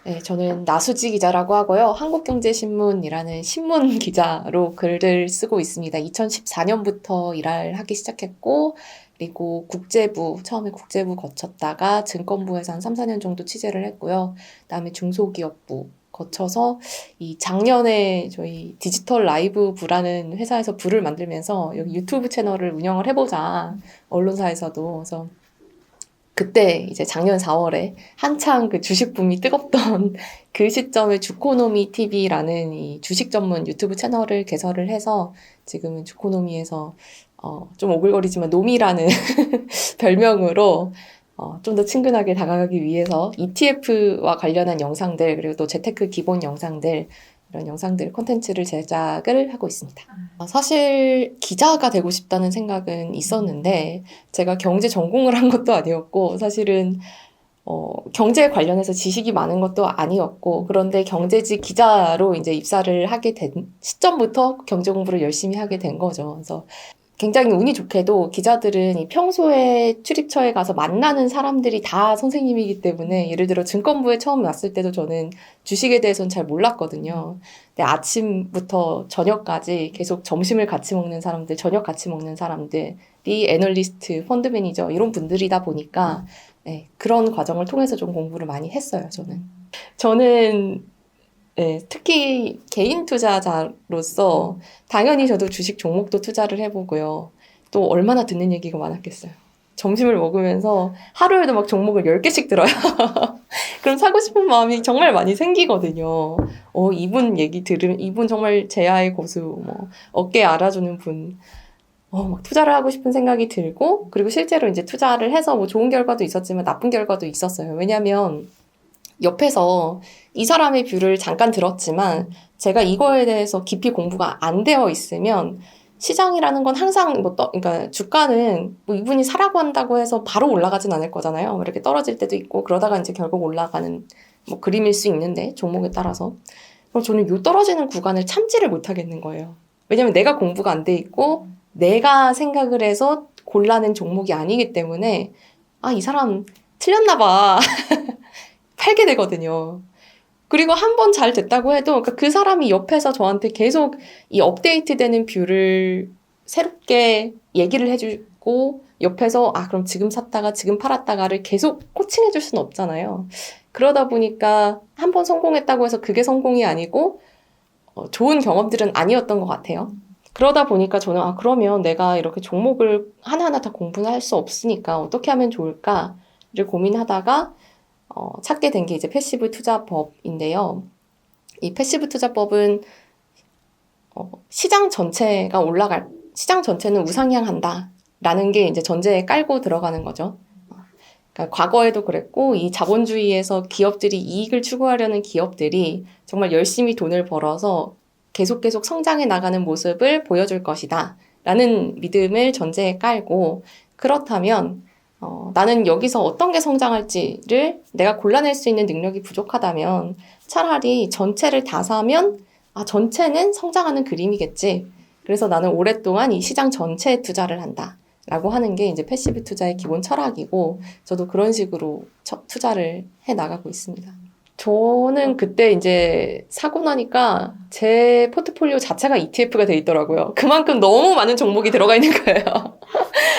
네, 저는 나수지 기자라고 하고요. 한국경제신문이라는 신문 기자로 글을 쓰고 있습니다. 2014년부터 일을 하기 시작했고, 그리고 처음에 국제부 거쳤다가 증권부에서 한 3, 4년 정도 취재를 했고요. 그다음에 중소기업부 거쳐서 이 작년에 저희 디지털 라이브 부라는 회사에서 부를 만들면서 여기 유튜브 채널을 운영을 해보자. 언론사에서도. 그래서 그때 이제 작년 4월에 한창 그 주식 붐이 뜨겁던 그 시점에 주코노미 TV라는 이 주식 전문 유튜브 채널을 개설을 해서 지금은 주코노미에서 좀 오글거리지만 노미라는 별명으로 좀 더 친근하게 다가가기 위해서 ETF와 관련한 영상들 그리고 또 재테크 기본 영상들 이런 영상들 콘텐츠를 제작을 하고 있습니다. 사실 기자가 되고 싶다는 생각은 있었는데 제가 경제 전공을 한 것도 아니었고 사실은 경제에 관련해서 지식이 많은 것도 아니었고 그런데 경제지 기자로 이제 입사를 하게 된 시점부터 경제 공부를 열심히 하게 된 거죠. 그래서 굉장히 운이 좋게도 기자들은 이 평소에 출입처에 가서 만나는 사람들이 다 선생님이기 때문에 예를 들어 증권부에 처음 왔을 때도 저는 주식에 대해서는 잘 몰랐거든요. 근데 아침부터 저녁까지 계속 점심을 같이 먹는 사람들, 저녁 같이 먹는 사람들이 애널리스트, 펀드 매니저 이런 분들이다 보니까 네, 그런 과정을 통해서 좀 공부를 많이 했어요, 저는. 저는 네, 특히 개인 투자자로서 당연히 저도 주식 종목도 투자를 해보고요. 또 얼마나 듣는 얘기가 많았겠어요. 점심을 먹으면서 하루에도 막 종목을 10개씩 들어요. 그럼 사고 싶은 마음이 정말 많이 생기거든요. 이분 얘기 들으면, 이분 정말 제야의 고수, 뭐, 어깨 알아주는 분, 막 투자를 하고 싶은 생각이 들고, 그리고 실제로 이제 투자를 해서 뭐 좋은 결과도 있었지만 나쁜 결과도 있었어요. 왜냐면, 옆에서 이 사람의 뷰를 잠깐 들었지만 제가 이거에 대해서 깊이 공부가 안 되어 있으면 시장이라는 건 항상 그러니까 주가는 뭐 이분이 사라고 한다고 해서 바로 올라가진 않을 거잖아요. 뭐 이렇게 떨어질 때도 있고 그러다가 이제 결국 올라가는 뭐 그림일 수 있는데 종목에 따라서. 그럼 저는 요 떨어지는 구간을 참지를 못 하겠는 거예요. 왜냐면 내가 공부가 안 돼 있고 내가 생각을 해서 골라낸 종목이 아니기 때문에 이 사람 틀렸나 봐. 팔게 되거든요. 그리고 한 번 잘 됐다고 해도 그러니까 그 사람이 옆에서 저한테 계속 이 업데이트되는 뷰를 새롭게 얘기를 해주고 옆에서 그럼 지금 샀다가 지금 팔았다가를 계속 코칭해 줄 수는 없잖아요. 그러다 보니까 한 번 성공했다고 해서 그게 성공이 아니고 좋은 경험들은 아니었던 것 같아요. 그러다 보니까 저는 그러면 내가 이렇게 종목을 하나하나 다 공부를 할 수 없으니까 어떻게 하면 좋을까를 고민하다가 찾게 된 게 이제 패시브 투자법인데요. 이 패시브 투자법은 시장 전체는 우상향한다라는 게 이제 전제에 깔고 들어가는 거죠. 그러니까 과거에도 그랬고 이 자본주의에서 기업들이 이익을 추구하려는 기업들이 정말 열심히 돈을 벌어서 계속 성장해 나가는 모습을 보여줄 것이다. 라는 믿음을 전제에 깔고 그렇다면 나는 여기서 어떤 게 성장할지를 내가 골라낼 수 있는 능력이 부족하다면 차라리 전체를 다 사면 전체는 성장하는 그림이겠지. 그래서 나는 오랫동안 이 시장 전체에 투자를 한다. 라고 하는 게 이제 패시브 투자의 기본 철학이고 저도 그런 식으로 투자를 해 나가고 있습니다. 저는 그때 이제 사고 나니까 제 포트폴리오 자체가 ETF가 돼 있더라고요. 그만큼 너무 많은 종목이 들어가 있는 거예요.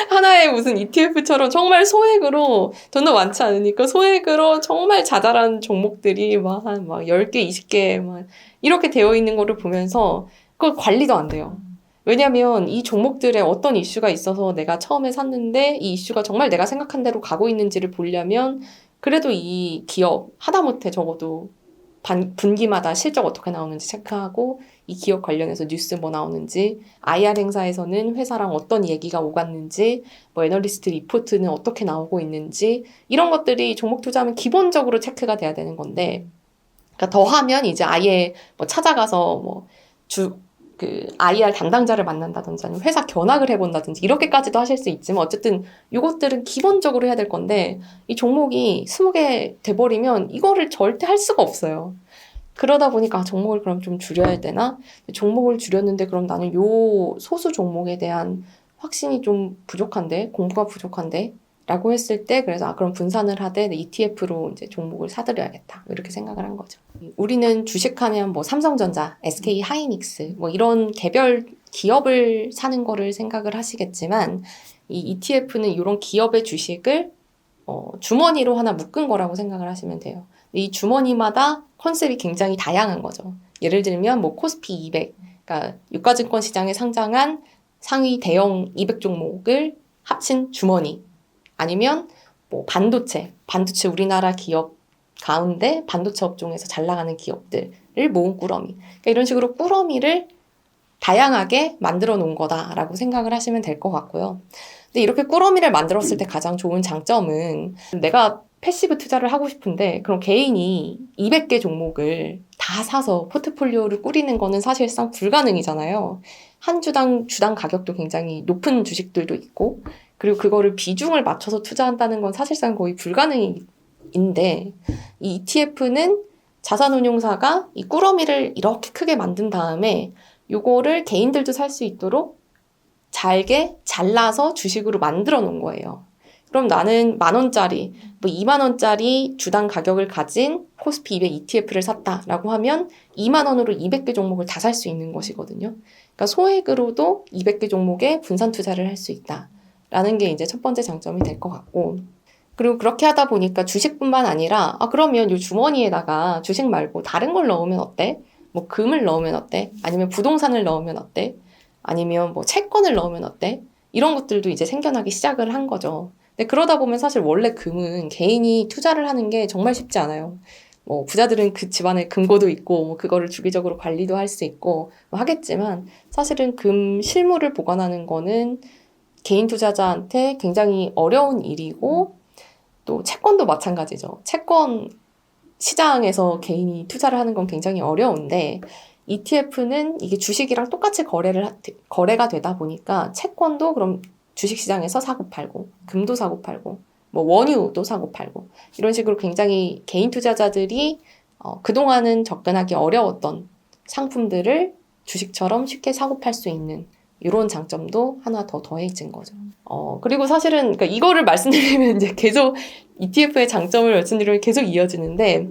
하나의 무슨 ETF처럼 정말 소액으로 돈도 많지 않으니까 소액으로 정말 자잘한 종목들이 막 10개, 20개 막 이렇게 되어 있는 거를 보면서 그걸 관리도 안 돼요. 왜냐면 이 종목들에 어떤 이슈가 있어서 내가 처음에 샀는데 이 이슈가 정말 내가 생각한 대로 가고 있는지를 보려면 그래도 이 기업 하다못해 적어도 분기마다 실적 어떻게 나오는지 체크하고 이 기업 관련해서 뉴스 뭐 나오는지 IR 행사에서는 회사랑 어떤 얘기가 오갔는지 뭐 애널리스트 리포트는 어떻게 나오고 있는지 이런 것들이 종목 투자하면 기본적으로 체크가 돼야 되는 건데 그러니까 더하면 이제 아예 뭐 찾아가서 IR 담당자를 만난다든지 아니면 회사 견학을 해본다든지 이렇게까지도 하실 수 있지만 어쨌든 이것들은 기본적으로 해야 될 건데 이 종목이 20개 돼버리면 이거를 절대 할 수가 없어요. 그러다 보니까 종목을 그럼 좀 줄여야 되나? 종목을 줄였는데 그럼 나는 요 소수 종목에 대한 확신이 좀 부족한데 공부가 부족한데 라고 했을 때, 그래서 그럼 분산을 하되 ETF로 이제 종목을 사들여야겠다. 이렇게 생각을 한 거죠. 우리는 주식하면 뭐 삼성전자, SK 하이닉스, 뭐 이런 개별 기업을 사는 거를 생각을 하시겠지만, 이 ETF는 이런 기업의 주식을 주머니로 하나 묶은 거라고 생각을 하시면 돼요. 이 주머니마다 컨셉이 굉장히 다양한 거죠. 예를 들면 뭐 코스피 200, 그러니까 유가증권 시장에 상장한 상위 대형 200 종목을 합친 주머니. 아니면 뭐 반도체 우리나라 기업 가운데 반도체 업종에서 잘 나가는 기업들을 모은 꾸러미. 그러니까 이런 식으로 꾸러미를 다양하게 만들어 놓은 거다라고 생각을 하시면 될 것 같고요. 근데 이렇게 꾸러미를 만들었을 때 가장 좋은 장점은 내가 패시브 투자를 하고 싶은데 그럼 개인이 200개 종목을 다 사서 포트폴리오를 꾸리는 거는 사실상 불가능이잖아요. 한 주당 가격도 굉장히 높은 주식들도 있고 그리고 그거를 비중을 맞춰서 투자한다는 건 사실상 거의 불가능인데 이 ETF는 자산운용사가 이 꾸러미를 이렇게 크게 만든 다음에 요거를 개인들도 살 수 있도록 잘게 잘라서 주식으로 만들어 놓은 거예요. 그럼 나는 10,000원짜리, 뭐 20,000원짜리 주당 가격을 가진 코스피 200 ETF를 샀다라고 하면 20,000원으로 200개 종목을 다 살 수 있는 것이거든요. 그러니까 소액으로도 200개 종목에 분산 투자를 할 수 있다라는 게 이제 첫 번째 장점이 될 것 같고, 그리고 그렇게 하다 보니까 주식뿐만 아니라 그러면 이 주머니에다가 주식 말고 다른 걸 넣으면 어때? 뭐 금을 넣으면 어때? 아니면 부동산을 넣으면 어때? 아니면 뭐 채권을 넣으면 어때? 이런 것들도 이제 생겨나기 시작을 한 거죠. 근데 그러다 보면 사실 원래 금은 개인이 투자를 하는 게 정말 쉽지 않아요. 뭐 부자들은 그 집안에 금고도 있고 뭐 그거를 주기적으로 관리도 할 수 있고 뭐 하겠지만 사실은 금 실물을 보관하는 거는 개인 투자자한테 굉장히 어려운 일이고 또 채권도 마찬가지죠. 채권 시장에서 개인이 투자를 하는 건 굉장히 어려운데 ETF는 이게 주식이랑 똑같이 거래가 되다 보니까 채권도 그럼 주식시장에서 사고 팔고 금도 사고 팔고 뭐 원유도 사고 팔고 이런 식으로 굉장히 개인 투자자들이 그동안은 접근하기 어려웠던 상품들을 주식처럼 쉽게 사고 팔 수 있는 이런 장점도 하나 더 더해진 거죠. 그리고 사실은 그러니까 이거를 말씀드리면 이제 계속 ETF의 장점을 말씀드리면 계속 이어지는데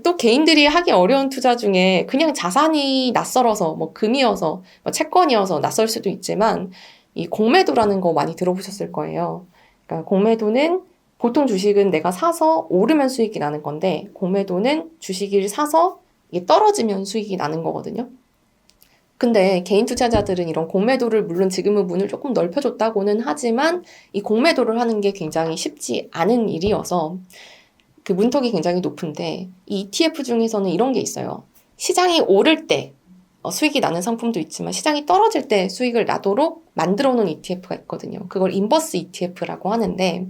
또 개인들이 하기 어려운 투자 중에 그냥 자산이 낯설어서 뭐 금이어서 뭐 채권이어서 낯설 수도 있지만 이 공매도라는 거 많이 들어보셨을 거예요. 그러니까 공매도는 보통 주식은 내가 사서 오르면 수익이 나는 건데 공매도는 주식을 사서 이게 떨어지면 수익이 나는 거거든요. 근데 개인 투자자들은 이런 공매도를 물론 지금은 문을 조금 넓혀줬다고는 하지만 이 공매도를 하는 게 굉장히 쉽지 않은 일이어서 그 문턱이 굉장히 높은데 이 ETF 중에서는 이런 게 있어요. 시장이 오를 때 수익이 나는 상품도 있지만 시장이 떨어질 때 수익을 나도록 만들어 놓은 ETF가 있거든요. 그걸 인버스 ETF라고 하는데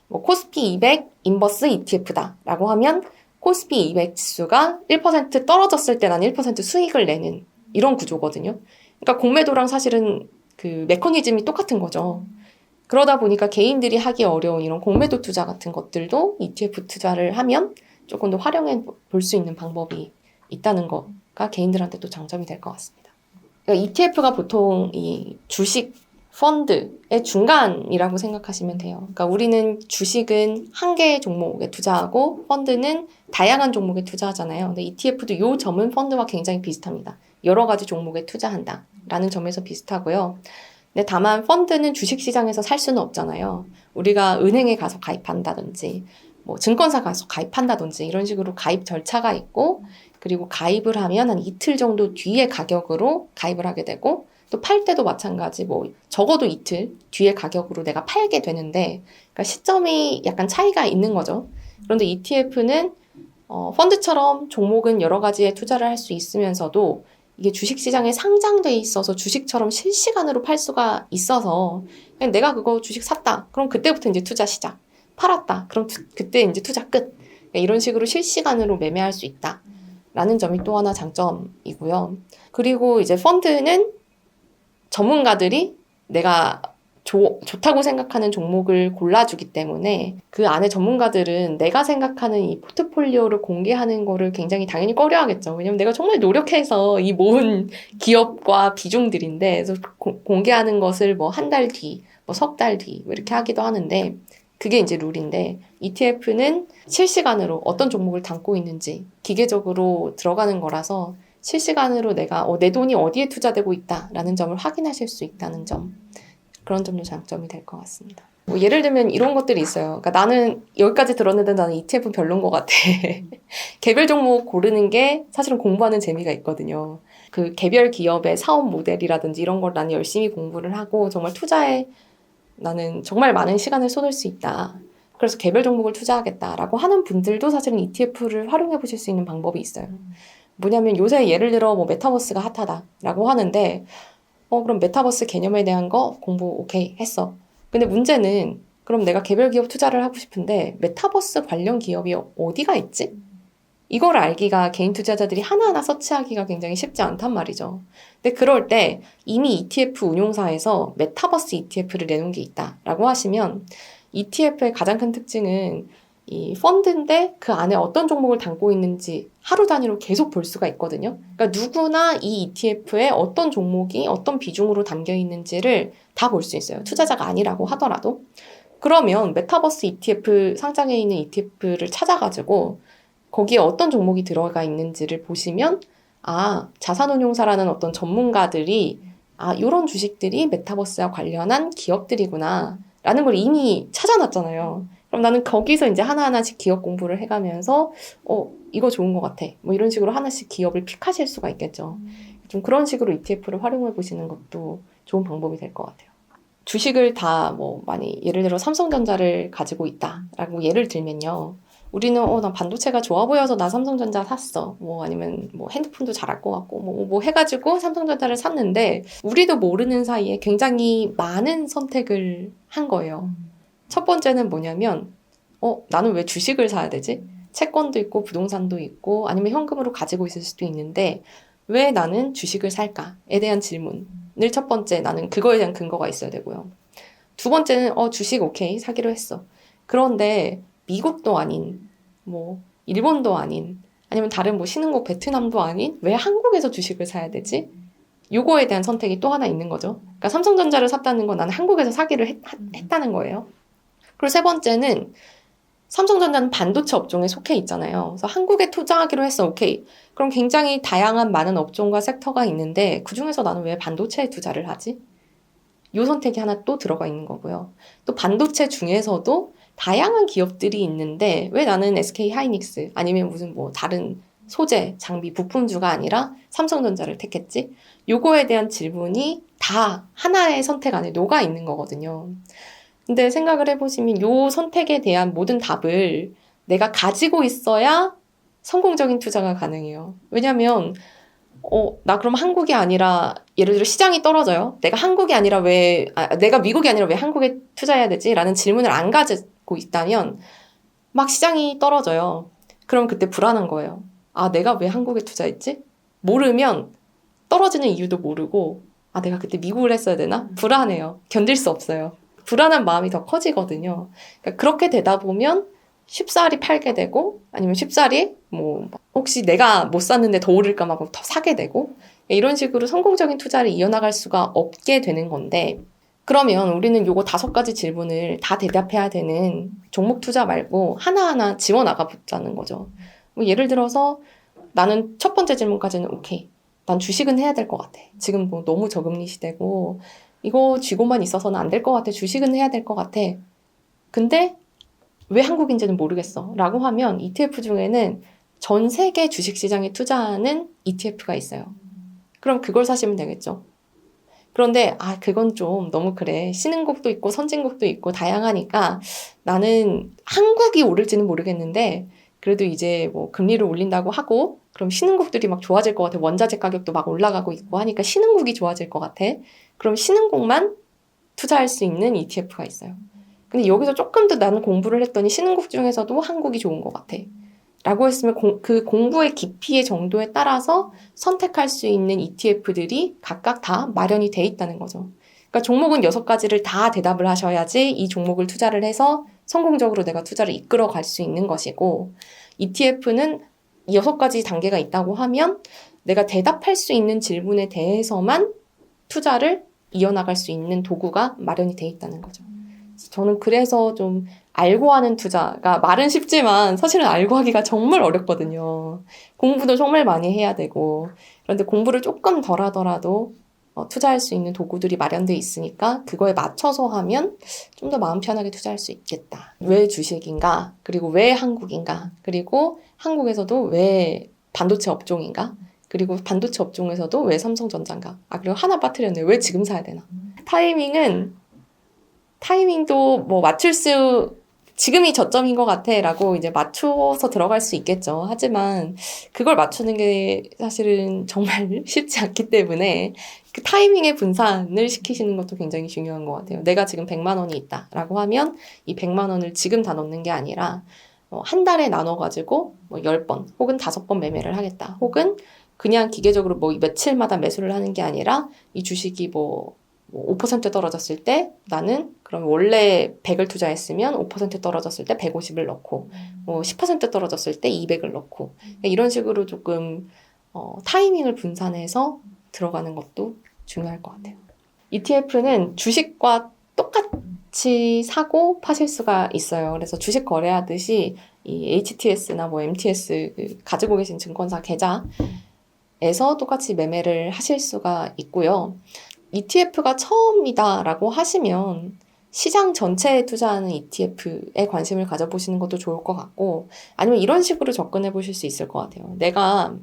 뭐 코스피 200 인버스 ETF다라고 하면 코스피 200 지수가 1% 떨어졌을 때 나는 1% 수익을 내는 이런 구조거든요. 그러니까 공매도랑 사실은 그 메커니즘이 똑같은 거죠. 그러다 보니까 개인들이 하기 어려운 이런 공매도 투자 같은 것들도 ETF 투자를 하면 조금 더 활용해 볼 수 있는 방법이 있다는 거가 개인들한테 또 장점이 될 것 같습니다. 그러니까 ETF가 보통 이 주식 펀드의 중간이라고 생각하시면 돼요. 그러니까 우리는 주식은 한 개의 종목에 투자하고 펀드는 다양한 종목에 투자하잖아요. 근데 ETF도 이 점은 펀드와 굉장히 비슷합니다. 여러 가지 종목에 투자한다라는 점에서 비슷하고요. 근데 다만 펀드는 주식시장에서 살 수는 없잖아요. 우리가 은행에 가서 가입한다든지 뭐 증권사 가서 가입한다든지 이런 식으로 가입 절차가 있고 그리고 가입을 하면 한 이틀 정도 뒤에 가격으로 가입을 하게 되고 또 팔 때도 마찬가지 뭐 적어도 이틀 뒤에 가격으로 내가 팔게 되는데 그러니까 시점이 약간 차이가 있는 거죠. 그런데 ETF는 펀드처럼 종목은 여러 가지에 투자를 할 수 있으면서도 이게 주식시장에 상장돼 있어서 주식처럼 실시간으로 팔 수가 있어서 그냥 내가 그거 주식 샀다. 그럼 그때부터 이제 투자 시작. 팔았다. 그럼 그때 이제 투자 끝. 이런 식으로 실시간으로 매매할 수 있다라는 점이 또 하나 장점이고요. 그리고 이제 펀드는 전문가들이 내가 좋다고 생각하는 종목을 골라주기 때문에 그 안에 전문가들은 내가 생각하는 이 포트폴리오를 공개하는 거를 굉장히 당연히 꺼려하겠죠. 왜냐면 내가 정말 노력해서 이 모은 기업과 비중들인데 그래서 공개하는 것을 뭐 한 달 뒤, 뭐 석 달 뒤 이렇게 하기도 하는데 그게 이제 룰인데 ETF는 실시간으로 어떤 종목을 담고 있는지 기계적으로 들어가는 거라서 실시간으로 내가 내 돈이 어디에 투자되고 있다라는 점을 확인하실 수 있다는 점, 그런 점도 장점이 될 것 같습니다. 뭐 예를 들면 이런 것들이 있어요. 그러니까 나는 여기까지 들었는데 나는 ETF 별론 것 같아. 개별 종목 고르는 게 사실은 공부하는 재미가 있거든요. 그 개별 기업의 사업 모델이라든지 이런 걸 나는 열심히 공부를 하고 정말 투자에 나는 정말 많은 시간을 쏟을 수 있다. 그래서 개별 종목을 투자하겠다라고 하는 분들도 사실은 ETF를 활용해 보실 수 있는 방법이 있어요. 뭐냐면 요새 예를 들어 뭐 메타버스가 핫하다라고 하는데 그럼 메타버스 개념에 대한 거 공부 오케이 했어. 근데 문제는 그럼 내가 개별 기업 투자를 하고 싶은데 메타버스 관련 기업이 어디가 있지? 이걸 알기가 개인 투자자들이 하나하나 서치하기가 굉장히 쉽지 않단 말이죠. 근데 그럴 때 이미 ETF 운용사에서 메타버스 ETF를 내놓은 게 있다라고 하시면 ETF의 가장 큰 특징은 이 펀드인데 그 안에 어떤 종목을 담고 있는지 하루 단위로 계속 볼 수가 있거든요. 그러니까 누구나 이 ETF에 어떤 종목이 어떤 비중으로 담겨 있는지를 다 볼 수 있어요. 투자자가 아니라고 하더라도. 그러면 메타버스 ETF 상장해 있는 ETF를 찾아가지고 거기에 어떤 종목이 들어가 있는지를 보시면 자산운용사라는 어떤 전문가들이 이런 주식들이 메타버스와 관련한 기업들이구나 라는 걸 이미 찾아놨잖아요. 그럼 나는 거기서 이제 하나하나씩 기업 공부를 해가면서 이거 좋은 것 같아. 뭐 이런 식으로 하나씩 기업을 픽하실 수가 있겠죠. 좀 그런 식으로 ETF를 활용해 보시는 것도 좋은 방법이 될 것 같아요. 주식을 다 많이 예를 들어 삼성전자를 가지고 있다라고 예를 들면요. 우리는 나 반도체가 좋아 보여서 나 삼성전자 샀어. 아니면 핸드폰도 잘할 것 같고 뭐 해가지고 삼성전자를 샀는데 우리도 모르는 사이에 굉장히 많은 선택을 한 거예요. 첫 번째는 뭐냐면 나는 왜 주식을 사야 되지? 채권도 있고 부동산도 있고 아니면 현금으로 가지고 있을 수도 있는데 왜 나는 주식을 살까에 대한 질문을 첫 번째 나는 그거에 대한 근거가 있어야 되고요. 두 번째는 주식 오케이 사기로 했어. 그런데 미국도 아닌 일본도 아닌 아니면 다른 신흥국 베트남도 아닌 왜 한국에서 주식을 사야 되지? 요거에 대한 선택이 또 하나 있는 거죠. 그러니까 삼성전자를 샀다는 건 나는 한국에서 사기를 했다는 거예요. 그리고 세 번째는 삼성전자는 반도체 업종에 속해 있잖아요. 그래서 한국에 투자하기로 했어. 오케이. 그럼 굉장히 다양한 많은 업종과 섹터가 있는데 그중에서 나는 왜 반도체에 투자를 하지? 요 선택이 하나 또 들어가 있는 거고요. 또 반도체 중에서도 다양한 기업들이 있는데 왜 나는 SK 하이닉스 아니면 무슨 다른 소재, 장비, 부품주가 아니라 삼성전자를 택했지? 요거에 대한 질문이 다 하나의 선택 안에 녹아 있는 거거든요. 근데 생각을 해보시면 요 선택에 대한 모든 답을 내가 가지고 있어야 성공적인 투자가 가능해요. 왜냐면 나 그럼 한국이 아니라 예를 들어 시장이 떨어져요. 내가 미국이 아니라 왜 한국에 투자해야 되지? 라는 질문을 안 가지고 있다면 막 시장이 떨어져요. 그럼 그때 불안한 거예요. 내가 왜 한국에 투자했지? 모르면 떨어지는 이유도 모르고 내가 그때 미국을 했어야 되나? 불안해요. 견딜 수 없어요. 불안한 마음이 더 커지거든요. 그러니까 그렇게 되다 보면 쉽사리 팔게 되고 아니면 쉽사리 혹시 내가 못 샀는데 더 오를까 막 더 사게 되고 이런 식으로 성공적인 투자를 이어나갈 수가 없게 되는 건데 그러면 우리는 요거 5가지 질문을 다 대답해야 되는 종목 투자 말고 하나하나 지워나가 보자는 거죠. 예를 들어서 나는 첫 번째 질문까지는 오케이. 난 주식은 해야 될 것 같아. 지금 너무 저금리 시대고 이거 쥐고만 있어서는 안 될 것 같아. 주식은 해야 될 것 같아. 근데 왜 한국인지는 모르겠어. 라고 하면 ETF 중에는 전 세계 주식시장에 투자하는 ETF가 있어요. 그럼 그걸 사시면 되겠죠. 그런데 그건 좀 너무 그래. 신흥국도 있고 선진국도 있고 다양하니까 나는 한국이 오를지는 모르겠는데 그래도 이제 금리를 올린다고 하고 그럼 신흥국들이 막 좋아질 것 같아. 원자재 가격도 막 올라가고 있고 하니까 신흥국이 좋아질 것 같아. 그럼 신흥국만 투자할 수 있는 ETF가 있어요. 근데 여기서 조금 더 나는 공부를 했더니 신흥국 중에서도 한국이 좋은 것 같아. 라고 했으면 그 공부의 깊이의 정도에 따라서 선택할 수 있는 ETF들이 각각 다 마련이 돼 있다는 거죠. 그러니까 종목은 6가지를 다 대답을 하셔야지 이 종목을 투자를 해서 성공적으로 내가 투자를 이끌어 갈 수 있는 것이고 ETF는 6가지 단계가 있다고 하면 내가 대답할 수 있는 질문에 대해서만 투자를 이어나갈 수 있는 도구가 마련이 돼 있다는 거죠. 저는 그래서 좀 알고 하는 투자가 말은 쉽지만 사실은 알고 하기가 정말 어렵거든요. 공부도 정말 많이 해야 되고 그런데 공부를 조금 덜 하더라도 투자할 수 있는 도구들이 마련돼 있으니까 그거에 맞춰서 하면 좀 더 마음 편하게 투자할 수 있겠다. 왜 주식인가? 그리고 왜 한국인가? 그리고 한국에서도 왜 반도체 업종인가? 그리고 반도체 업종에서도 왜 삼성전자인가? 그리고 하나 빠뜨렸네. 왜 지금 사야 되나? 타이밍도 뭐 지금이 저점인 것 같아 라고 이제 맞춰서 들어갈 수 있겠죠. 하지만 그걸 맞추는 게 사실은 정말 쉽지 않기 때문에 그 타이밍의 분산을 시키시는 것도 굉장히 중요한 것 같아요. 내가 지금 100만 원이 있다 라고 하면 이 100만 원을 지금 다 넣는 게 아니라 한 달에 나눠가지고 뭐 10번 혹은 5번 매매를 하겠다. 혹은 그냥 기계적으로 뭐 며칠마다 매수를 하는 게 아니라 이 주식이 뭐 5% 떨어졌을 때 나는 그럼 원래 100을 투자했으면 5% 떨어졌을 때 150을 넣고 뭐 10% 떨어졌을 때 200을 넣고 이런 식으로 조금 타이밍을 분산해서 들어가는 것도 중요할 것 같아요. ETF는 주식과 똑같이 사고 파실 수가 있어요. 그래서 주식 거래하듯이 이 HTS나 뭐 MTS 가지고 계신 증권사 계좌에서 똑같이 매매를 하실 수가 있고요. ETF가 처음이다라고 하시면 시장 전체에 투자하는 ETF에 관심을 가져보시는 것도 좋을 것 같고 아니면 이런 식으로 접근해 보실 수 있을 것 같아요. 내가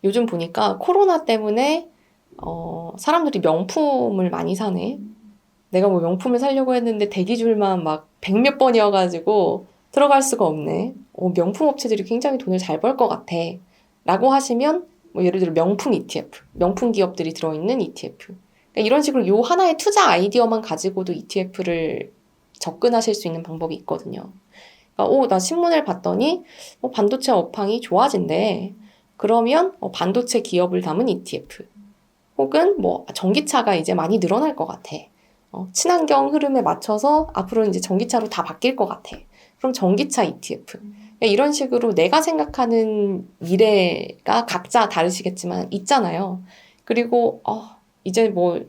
요즘 보니까 코로나 때문에 사람들이 명품을 많이 사네. 내가 뭐 명품을 사려고 했는데 대기줄만 막 100몇 번이어가지고 들어갈 수가 없네. 명품 업체들이 굉장히 돈을 잘 벌 것 같아. 라고 하시면 뭐 예를 들어 명품 ETF, 명품 기업들이 들어있는 ETF. 그러니까 이런 식으로 요 하나의 투자 아이디어만 가지고도 ETF를 접근하실 수 있는 방법이 있거든요. 그러니까 나 신문을 봤더니 반도체 업황이 좋아진대. 그러면 반도체 기업을 담은 ETF. 혹은 뭐 전기차가 이제 많이 늘어날 것 같아. 친환경 흐름에 맞춰서 앞으로는 이제 전기차로 다 바뀔 것 같아. 그럼 전기차 ETF. 이런 식으로 내가 생각하는 미래가 각자 다르시겠지만 있잖아요. 그리고 이제 뭐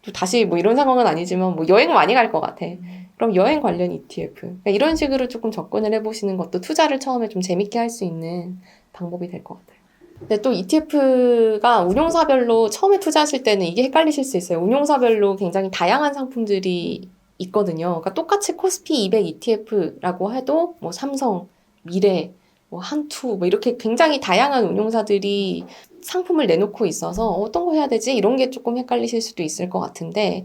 또 다시 뭐 이런 상황은 아니지만 뭐 여행 많이 갈 것 같아. 그럼 여행 관련 ETF. 그러니까 이런 식으로 조금 접근을 해보시는 것도 투자를 처음에 좀 재밌게 할 수 있는 방법이 될 것 같아요. 근데 또 ETF가 운용사별로 처음에 투자하실 때는 이게 헷갈리실 수 있어요. 운용사별로 굉장히 다양한 상품들이 있거든요. 그러니까 똑같이 코스피 200 ETF라고 해도 뭐 삼성, 미래, 뭐 한투 뭐 이렇게 굉장히 다양한 운용사들이 상품을 내놓고 있어서 어떤 거 해야 되지? 이런 게 조금 헷갈리실 수도 있을 것 같은데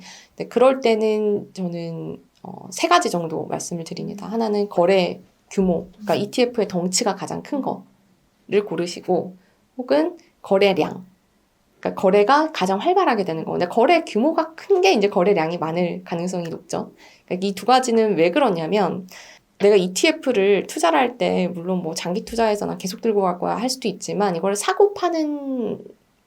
그럴 때는 저는 3가지 정도 말씀을 드립니다. 하나는 거래 규모, 그러니까 ETF의 덩치가 가장 큰 거를 고르시고 혹은 거래량. 그러니까 거래가 가장 활발하게 되는 거. 근데 거래 규모가 큰 게 이제 거래량이 많을 가능성이 높죠. 그러니까 이 2가지는 왜 그러냐면 내가 ETF를 투자를 할 때 물론 뭐 장기 투자해서나 계속 들고 갈 거야 할 수도 있지만 이걸 사고 파는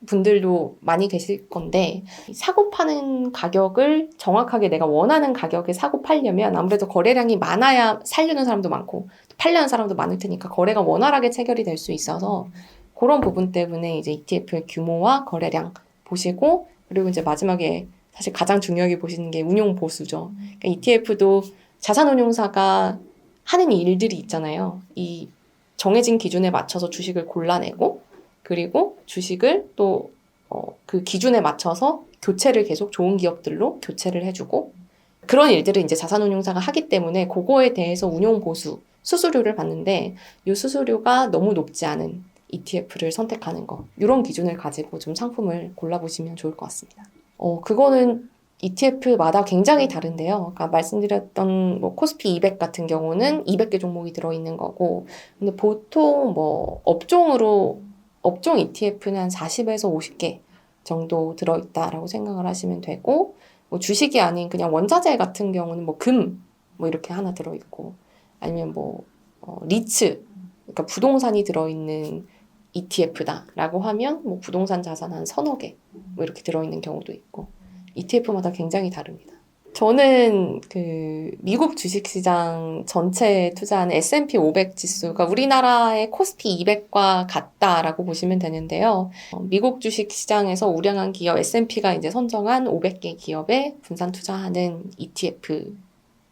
분들도 많이 계실 건데 사고 파는 가격을 정확하게 내가 원하는 가격에 사고 팔려면 아무래도 거래량이 많아야 사려는 사람도 많고 팔려는 사람도 많을 테니까 거래가 원활하게 체결이 될 수 있어서 그런 부분 때문에 이제 ETF의 규모와 거래량 보시고 그리고 이제 마지막에 사실 가장 중요하게 보시는 게 운용 보수죠. 그러니까 ETF도 자산운용사가 하는 일들이 있잖아요. 이 정해진 기준에 맞춰서 주식을 골라내고 그리고 주식을 또 그 기준에 맞춰서 교체를 계속 좋은 기업들로 교체를 해주고 그런 일들을 이제 자산운용사가 하기 때문에 그거에 대해서 운용 보수 수수료를 받는데 이 수수료가 너무 높지 않은 ETF를 선택하는 거 이런 기준을 가지고 좀 상품을 골라보시면 좋을 것 같습니다. 그거는 ETF마다 굉장히 다른데요. 그러니까 말씀드렸던 뭐 코스피 200 같은 경우는 200개 종목이 들어있는 거고 근데 보통 뭐 업종 ETF는 한 40에서 50개 정도 들어있다라고 생각을 하시면 되고 뭐 주식이 아닌 그냥 원자재 같은 경우는 뭐 금 뭐 이렇게 하나 들어있고 아니면 뭐 리츠 그러니까 부동산이 들어있는 ETF다라고 하면 뭐 부동산 자산 한 1~2개 뭐 이렇게 들어있는 경우도 있고 ETF마다 굉장히 다릅니다. 저는 그 미국 주식시장 전체에 투자하는 S&P 500 지수가 우리나라의 코스피 200과 같다라고 보시면 되는데요. 미국 주식시장에서 우량한 기업 S&P가 이제 선정한 500개 기업에 분산 투자하는 ETF고요.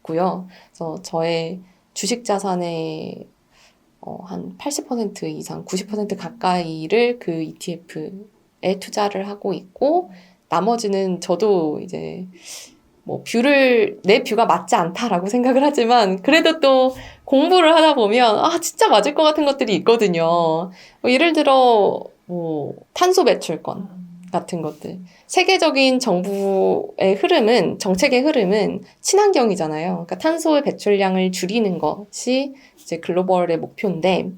그래서 저의 주식 자산의 한 80% 이상, 90% 가까이를 그 ETF에 투자를 하고 있고, 나머지는 저도 이제 내 뷰가 맞지 않다라고 생각을 하지만, 그래도 또 공부를 하다 보면, 진짜 맞을 것 같은 것들이 있거든요. 예를 들어, 탄소 배출권 같은 것들. 세계적인 정부의 흐름은, 정책의 흐름은 친환경이잖아요. 그러니까 탄소의 배출량을 줄이는 것이 이제 글로벌의 목표인데,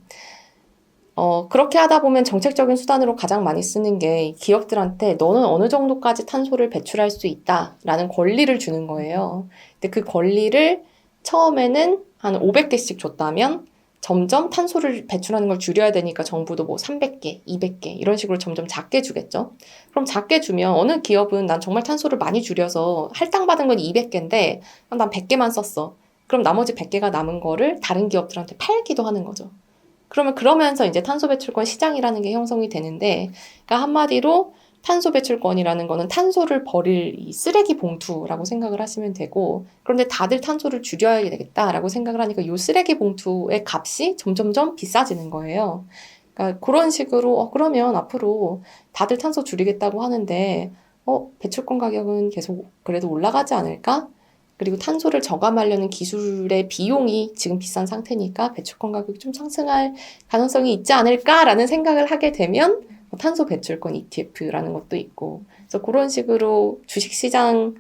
그렇게 하다 보면 정책적인 수단으로 가장 많이 쓰는 게 기업들한테 너는 어느 정도까지 탄소를 배출할 수 있다라는 권리를 주는 거예요. 근데 그 권리를 처음에는 한 500개씩 줬다면 점점 탄소를 배출하는 걸 줄여야 되니까 정부도 300개, 200개 이런 식으로 점점 작게 주겠죠. 그럼 작게 주면 어느 기업은 난 정말 탄소를 많이 줄여서 할당받은 건 200개인데 난 100개만 썼어. 그럼 나머지 100개가 남은 거를 다른 기업들한테 팔기도 하는 거죠. 그러면서 이제 탄소 배출권 시장이라는 게 형성이 되는데, 그러니까 한마디로 탄소 배출권이라는 거는 탄소를 버릴 이 쓰레기 봉투라고 생각을 하시면 되고, 그런데 다들 탄소를 줄여야 되겠다라고 생각을 하니까 이 쓰레기 봉투의 값이 점점점 비싸지는 거예요. 그러니까 그런 식으로 그러면 앞으로 다들 탄소 줄이겠다고 하는데 배출권 가격은 계속 그래도 올라가지 않을까? 그리고 탄소를 저감하려는 기술의 비용이 지금 비싼 상태니까 배출권 가격이 좀 상승할 가능성이 있지 않을까라는 생각을 하게 되면 탄소 배출권 ETF라는 것도 있고, 그래서 그런 식으로 주식시장,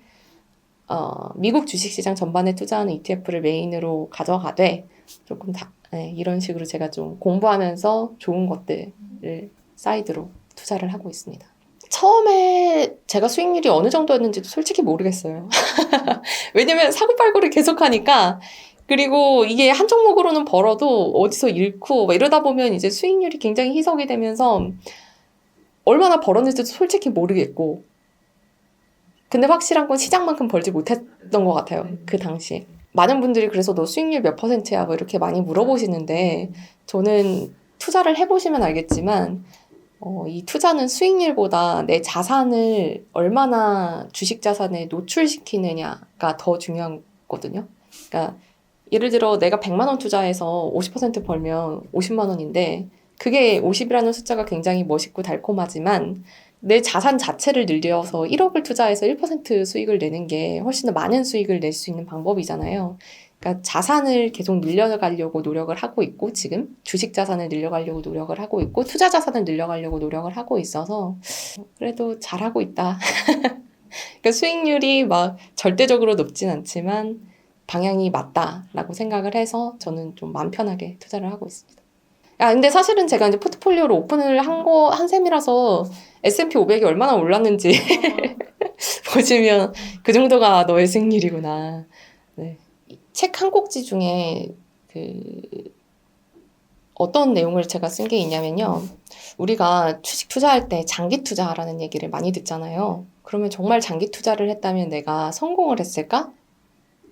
미국 주식시장 전반에 투자하는 ETF를 메인으로 가져가되 조금 이런 식으로 제가 좀 공부하면서 좋은 것들을 사이드로 투자를 하고 있습니다. 처음에 제가 수익률이 어느 정도였는지도 솔직히 모르겠어요. 왜냐면 사고팔고를 계속하니까, 그리고 이게 한 종목으로는 벌어도 어디서 잃고 이러다 보면 이제 수익률이 굉장히 희석이 되면서 얼마나 벌었는지도 솔직히 모르겠고, 근데 확실한 건 시장만큼 벌지 못했던 것 같아요. 그 당시에. 많은 분들이 그래서 너 수익률 몇 %야? 이렇게 많이 물어보시는데, 저는 투자를 해보시면 알겠지만 이 투자는 수익률보다 내 자산을 얼마나 주식 자산에 노출시키느냐가 더 중요하거든요. 그러니까 예를 들어 내가 100만 원 투자해서 50% 벌면 50만 원인데, 그게 50이라는 숫자가 굉장히 멋있고 달콤하지만 내 자산 자체를 늘려서 1억을 투자해서 1% 수익을 내는 게 훨씬 더 많은 수익을 낼 수 있는 방법이잖아요. 그러니까 자산을 계속 늘려가려고 노력을 하고 있고, 지금 주식 자산을 늘려가려고 노력을 하고 있고, 투자 자산을 늘려가려고 노력을 하고 있어서 그래도 잘하고 있다. 그러니까 수익률이 막 절대적으로 높진 않지만 방향이 맞다라고 생각을 해서 저는 좀 마음 편하게 투자를 하고 있습니다. 근데 사실은 제가 이제 포트폴리오를 오픈을 한 셈이라서 S&P 500이 얼마나 올랐는지 보시면 그 정도가 너의 수익률이구나. 네. 책 한 꼭지 중에 어떤 내용을 제가 쓴 게 있냐면요. 우리가 주식 투자할 때 장기 투자하라는 얘기를 많이 듣잖아요. 그러면 정말 장기 투자를 했다면 내가 성공을 했을까?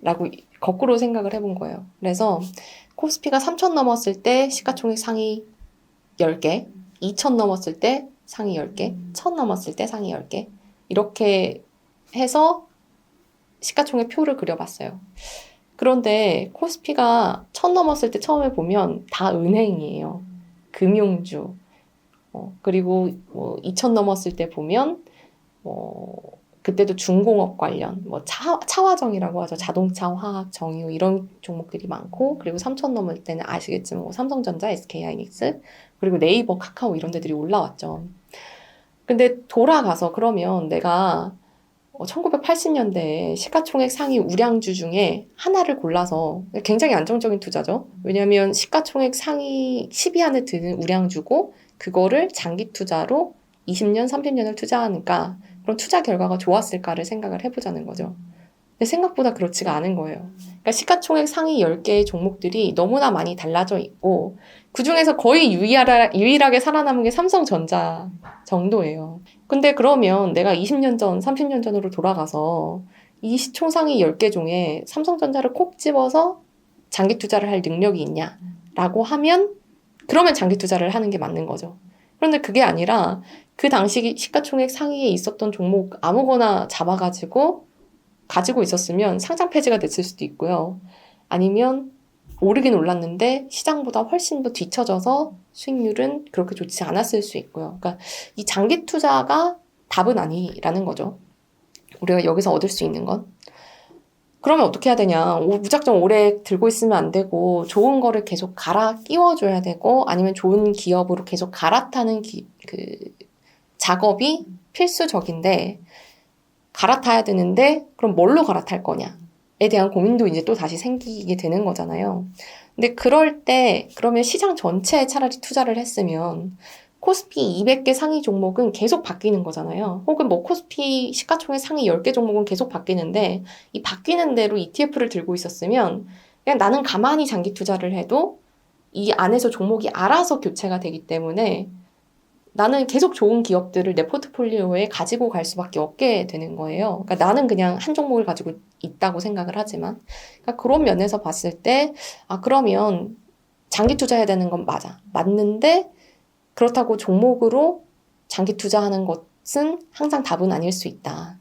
라고 거꾸로 생각을 해본 거예요. 그래서 코스피가 3,000 넘었을 때 시가총액 상위 10개, 2,000 넘었을 때 상위 10개, 1,000 넘었을 때 상위 10개, 이렇게 해서 시가총액 표를 그려봤어요. 그런데 코스피가 1,000 넘었을 때 처음에 보면 다 은행이에요. 금융주. 그리고 2,000 넘었을 때 보면 그때도 중공업 관련, 차화정이라고 하죠. 자동차, 화학, 정유 이런 종목들이 많고, 그리고 3,000 넘을 때는 아시겠지만 삼성전자, SK하이닉스, 그리고 네이버, 카카오 이런 데들이 올라왔죠. 근데 돌아가서 그러면 내가 1980년대에 시가총액 상위 우량주 중에 하나를 골라서, 굉장히 안정적인 투자죠. 왜냐하면 시가총액 상위 10위 안에 드는 우량주고, 그거를 장기 투자로 20년, 30년을 투자하니까 그런 투자 결과가 좋았을까를 생각을 해보자는 거죠. 근데 생각보다 그렇지가 않은 거예요. 그러니까 시가총액 상위 10개의 종목들이 너무나 많이 달라져 있고, 그중에서 거의 유일하게 살아남은 게 삼성전자 정도예요. 근데 그러면 내가 20년 전, 30년 전으로 돌아가서 이 시총상위 10개 중에 삼성전자를 콕 집어서 장기 투자를 할 능력이 있냐라고 하면 그러면 장기 투자를 하는 게 맞는 거죠. 그런데 그게 아니라 그 당시 시가총액 상위에 있었던 종목 아무거나 잡아가지고 가지고 있었으면 상장 폐지가 됐을 수도 있고요. 아니면 오르긴 올랐는데 시장보다 훨씬 더 뒤처져서 수익률은 그렇게 좋지 않았을 수 있고요. 그러니까 이 장기 투자가 답은 아니라는 거죠. 우리가 여기서 얻을 수 있는 건. 그러면 어떻게 해야 되냐. 무작정 오래 들고 있으면 안 되고 좋은 거를 계속 갈아 끼워줘야 되고 아니면 좋은 기업으로 계속 갈아타는 작업이 필수적인데 갈아타야 되는데 그럼 뭘로 갈아탈 거냐에 대한 고민도 이제 또 다시 생기게 되는 거잖아요. 근데 그럴 때 그러면 시장 전체에 차라리 투자를 했으면 코스피 200개 상위 종목은 계속 바뀌는 거잖아요. 혹은 뭐 코스피 시가총액 상위 10개 종목은 계속 바뀌는데 이 바뀌는 대로 ETF를 들고 있었으면 그냥 나는 가만히 장기 투자를 해도 이 안에서 종목이 알아서 교체가 되기 때문에 나는 계속 좋은 기업들을 내 포트폴리오에 가지고 갈 수밖에 없게 되는 거예요. 그러니까 나는 그냥 한 종목을 가지고 있다고 생각을 하지만 그러니까 그런 면에서 봤을 때 그러면 장기 투자해야 되는 건 맞는데 그렇다고 종목으로 장기 투자하는 것은 항상 답은 아닐 수 있다.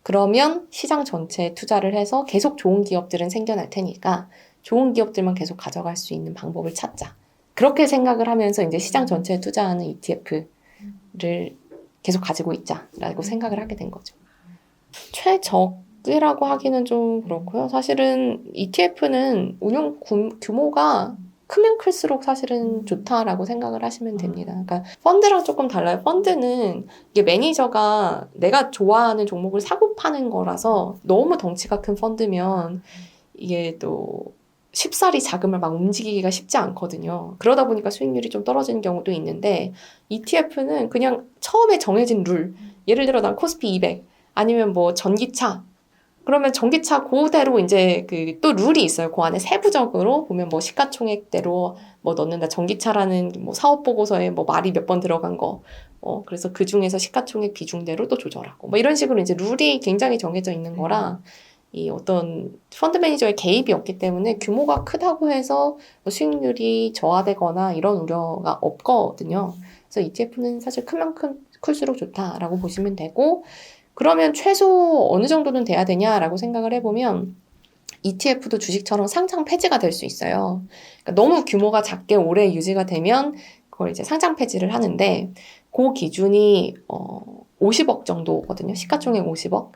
그러면 시장 전체에 투자를 해서 계속 좋은 기업들은 생겨날 테니까 좋은 기업들만 계속 가져갈 수 있는 방법을 찾자. 그렇게 생각을 하면서 이제 시장 전체에 투자하는 ETF를 계속 가지고 있자라고 생각을 하게 된 거죠. 최적이라고 하기는 좀 그렇고요. 사실은 ETF는 운용 규모가 크면 클수록 사실은 좋다라고 생각을 하시면 됩니다. 그러니까 펀드랑 조금 달라요. 펀드는 이게 매니저가 내가 좋아하는 종목을 사고 파는 거라서 너무 덩치가 큰 펀드면 이게 또 쉽사리 자금을 막 움직이기가 쉽지 않거든요. 그러다 보니까 수익률이 좀 떨어지는 경우도 있는데 ETF는 그냥 처음에 정해진 룰, 예를 들어 난 코스피 200 아니면 뭐 전기차 그러면 전기차 그대로 이제 또 룰이 있어요. 그 안에 세부적으로 보면 뭐 시가총액대로 뭐 넣는다. 전기차라는 뭐 사업 보고서에 뭐 말이 몇 번 들어간 거. 그래서 그 중에서 시가총액 비중대로 또 조절하고. 뭐 이런 식으로 이제 룰이 굉장히 정해져 있는 거라 이 어떤 펀드 매니저의 개입이 없기 때문에 규모가 크다고 해서 뭐 수익률이 저하되거나 이런 우려가 없거든요. 그래서 ETF는 사실 크면 클수록 좋다라고 보시면 되고, 그러면 최소 어느 정도는 돼야 되냐라고 생각을 해보면 ETF도 주식처럼 상장 폐지가 될 수 있어요. 그러니까 너무 규모가 작게 오래 유지가 되면 그걸 이제 상장 폐지를 하는데 그 기준이 50억 정도거든요. 시가총액 50억.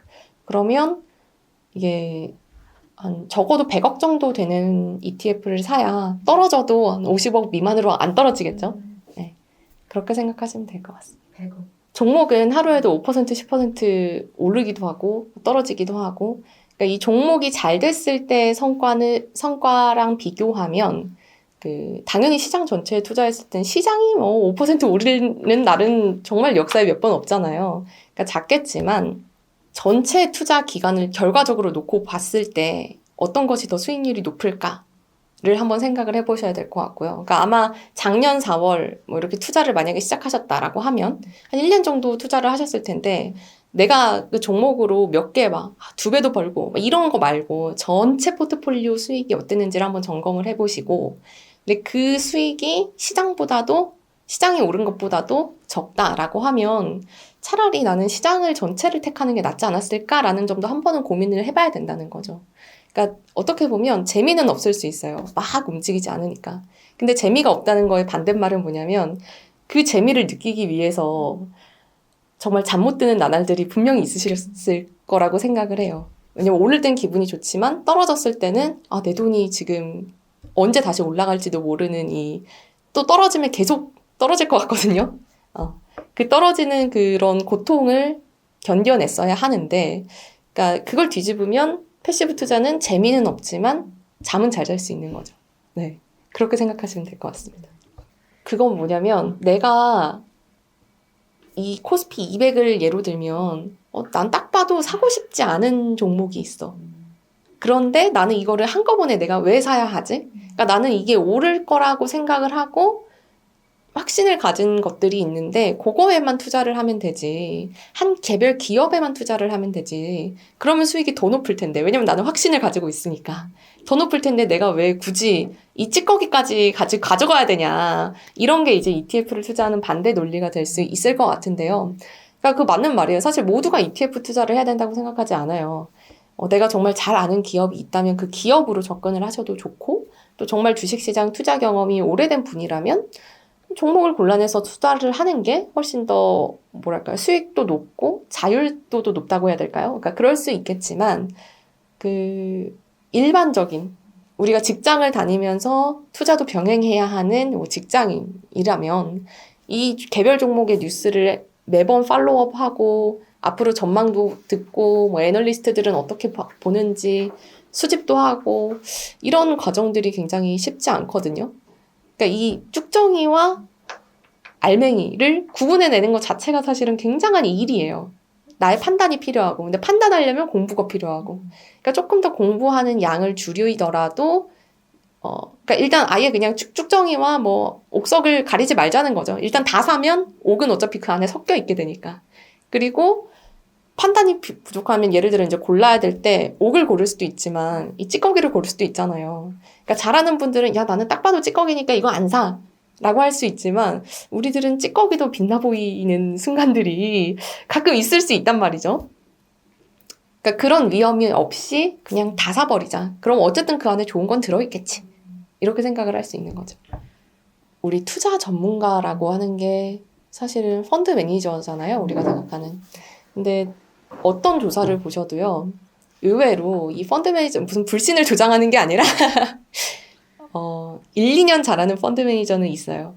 그러면 이게 한 적어도 100억 정도 되는 ETF를 사야 떨어져도 한 50억 미만으로 안 떨어지겠죠. 네. 그렇게 생각하시면 될 것 같습니다. 100억. 종목은 하루에도 5%, 10% 오르기도 하고 떨어지기도 하고, 그러니까 이 종목이 잘 됐을 때 성과랑 비교하면 당연히 시장 전체에 투자했을 땐 시장이 뭐 5% 오르는 날은 정말 역사에 몇 번 없잖아요. 그러니까 작겠지만 전체 투자 기간을 결과적으로 놓고 봤을 때 어떤 것이 더 수익률이 높을까? 를 한번 생각을 해보셔야 될 것 같고요. 그러니까 아마 작년 4월 뭐 이렇게 투자를 만약에 시작하셨다라고 하면 한 1년 정도 투자를 하셨을 텐데 내가 그 종목으로 몇 개 막 2배도 벌고 이런 거 말고 전체 포트폴리오 수익이 어땠는지를 한번 점검을 해보시고 근데 그 수익이 시장이 오른 것보다도 적다라고 하면 차라리 나는 시장을 전체를 택하는 게 낫지 않았을까라는 점도 한 번은 고민을 해봐야 된다는 거죠. 그러니까 어떻게 보면 재미는 없을 수 있어요. 막 움직이지 않으니까. 근데 재미가 없다는 거의 반대말은 뭐냐면 그 재미를 느끼기 위해서 정말 잠 못 드는 나날들이 분명히 있으셨을 거라고 생각을 해요. 왜냐면 오를 땐 기분이 좋지만 떨어졌을 때는 내 돈이 지금 언제 다시 올라갈지도 모르는 또 떨어지면 계속 떨어질 것 같거든요. 그 떨어지는 그런 고통을 견뎌냈어야 하는데 그러니까 그걸 뒤집으면 패시브 투자는 재미는 없지만 잠은 잘 잘 수 있는 거죠. 네. 그렇게 생각하시면 될 것 같습니다. 그건 뭐냐면 내가 이 코스피 200을 예로 들면 난 딱 봐도 사고 싶지 않은 종목이 있어. 그런데 나는 이거를 한꺼번에 내가 왜 사야 하지? 그러니까 나는 이게 오를 거라고 생각을 하고 확신을 가진 것들이 있는데 그거에만 투자를 하면 되지. 한 개별 기업에만 투자를 하면 되지. 그러면 수익이 더 높을 텐데. 왜냐면 나는 확신을 가지고 있으니까. 더 높을 텐데 내가 왜 굳이 이 찌꺼기까지 가져가야 되냐. 이런 게 이제 ETF를 투자하는 반대 논리가 될 수 있을 것 같은데요. 그러니까 그 맞는 말이에요. 사실 모두가 ETF 투자를 해야 된다고 생각하지 않아요. 내가 정말 잘 아는 기업이 있다면 그 기업으로 접근을 하셔도 좋고, 또 정말 주식시장 투자 경험이 오래된 분이라면 종목을 골라내서 투자를 하는 게 훨씬 더 뭐랄까요, 수익도 높고 자율도도 높다고 해야 될까요? 그러니까 그럴 수 있겠지만 그 일반적인 우리가 직장을 다니면서 투자도 병행해야 하는 뭐 직장인이라면 이 개별 종목의 뉴스를 매번 팔로우업하고 앞으로 전망도 듣고 뭐 애널리스트들은 어떻게 보는지 수집도 하고 이런 과정들이 굉장히 쉽지 않거든요. 그러니까 이 쭉정이와 알맹이를 구분해내는 것 자체가 사실은 굉장한 일이에요. 나의 판단이 필요하고, 근데 판단하려면 공부가 필요하고, 그러니까 조금 더 공부하는 양을 줄이더라도, 그러니까 일단 아예 그냥 쭉정이와 뭐 옥석을 가리지 말자는 거죠. 일단 다 사면 옥은 어차피 그 안에 섞여 있게 되니까. 그리고 판단이 부족하면 예를 들어 이제 골라야 될 때 옥을 고를 수도 있지만 이 찌꺼기를 고를 수도 있잖아요. 그러니까 잘하는 분들은 야 나는 딱 봐도 찌꺼기니까 이거 안 사. 라고 할 수 있지만 우리들은 찌꺼기도 빛나 보이는 순간들이 가끔 있을 수 있단 말이죠. 그러니까 그런 위험이 없이 그냥 다 사버리자. 그럼 어쨌든 그 안에 좋은 건 들어있겠지. 이렇게 생각을 할 수 있는 거죠. 우리 투자 전문가라고 하는 게 사실은 펀드 매니저잖아요. 우리가 생각하는. 근데 어떤 조사를 보셔도요. 의외로 이 펀드 매니저 무슨 불신을 조장하는 게 아니라 1, 2년 잘하는 펀드 매니저는 있어요.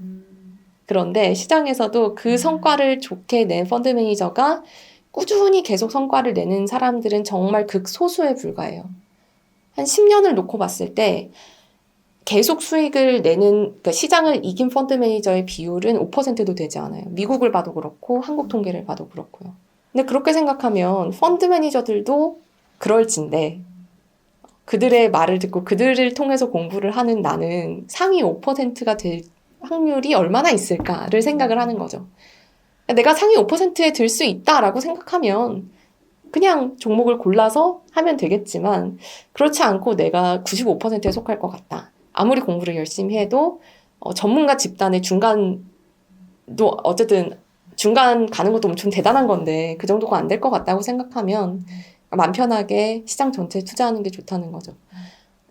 그런데 시장에서도 그 성과를 좋게 낸 펀드 매니저가 꾸준히 계속 성과를 내는 사람들은 정말 극소수에 불과해요. 한 10년을 놓고 봤을 때 계속 수익을 내는, 그러니까 시장을 이긴 펀드 매니저의 비율은 5%도 되지 않아요. 미국을 봐도 그렇고 한국 통계를 봐도 그렇고요. 근데 그렇게 생각하면 펀드 매니저들도 그럴진데 그들의 말을 듣고 그들을 통해서 공부를 하는 나는 상위 5%가 될 확률이 얼마나 있을까를 생각을 하는 거죠. 내가 상위 5%에 들 수 있다라고 생각하면 그냥 종목을 골라서 하면 되겠지만 그렇지 않고 내가 95%에 속할 것 같다. 아무리 공부를 열심히 해도 전문가 집단의 중간도 어쨌든 중간 가는 것도 엄청 대단한 건데 그 정도가 안 될 것 같다고 생각하면 맘 편하게 시장 전체에 투자하는 게 좋다는 거죠.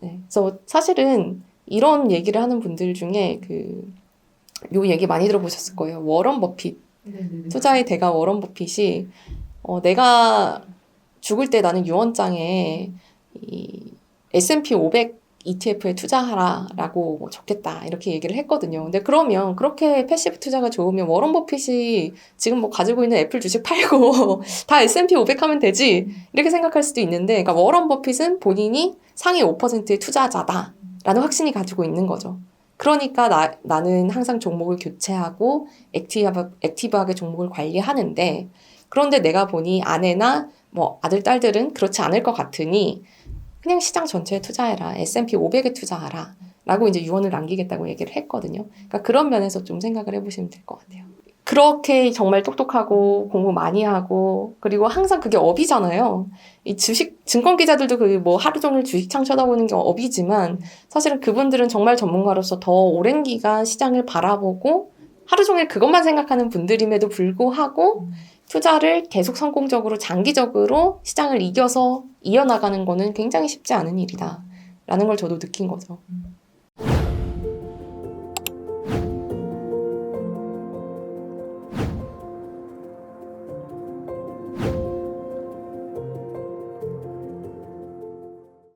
네. 그래서 사실은 이런 얘기를 하는 분들 중에 요 얘기 많이 들어보셨을 거예요. 워런 버핏. 투자의 대가 워런 버핏이 내가 죽을 때 나는 유언장에 이 S&P 500 ETF에 투자하라라고 적겠다 이렇게 얘기를 했거든요. 근데 그러면 그렇게 패시브 투자가 좋으면 워런 버핏이 지금 뭐 가지고 있는 애플 주식 팔고 다 S&P 500 하면 되지 이렇게 생각할 수도 있는데, 그러니까 워런 버핏은 본인이 상위 5%의 투자자다라는 확신이 가지고 있는 거죠. 그러니까 나는 항상 종목을 교체하고 액티브하게 종목을 관리하는데, 그런데 내가 보니 아내나 뭐 아들, 딸들은 그렇지 않을 것 같으니 그냥 시장 전체에 투자해라. S&P 500에 투자하라. 라고 이제 유언을 남기겠다고 얘기를 했거든요. 그러니까 그런 면에서 좀 생각을 해보시면 될 것 같아요. 그렇게 정말 똑똑하고 공부 많이 하고 그리고 항상 그게 업이잖아요. 이 증권 기자들도 뭐 하루 종일 주식창 쳐다보는 게 업이지만 사실은 그분들은 정말 전문가로서 더 오랜 기간 시장을 바라보고 하루 종일 그것만 생각하는 분들임에도 불구하고 투자를 계속 성공적으로 장기적으로 시장을 이겨서 이어나가는 거는 굉장히 쉽지 않은 일이다 라는 걸 저도 느낀 거죠.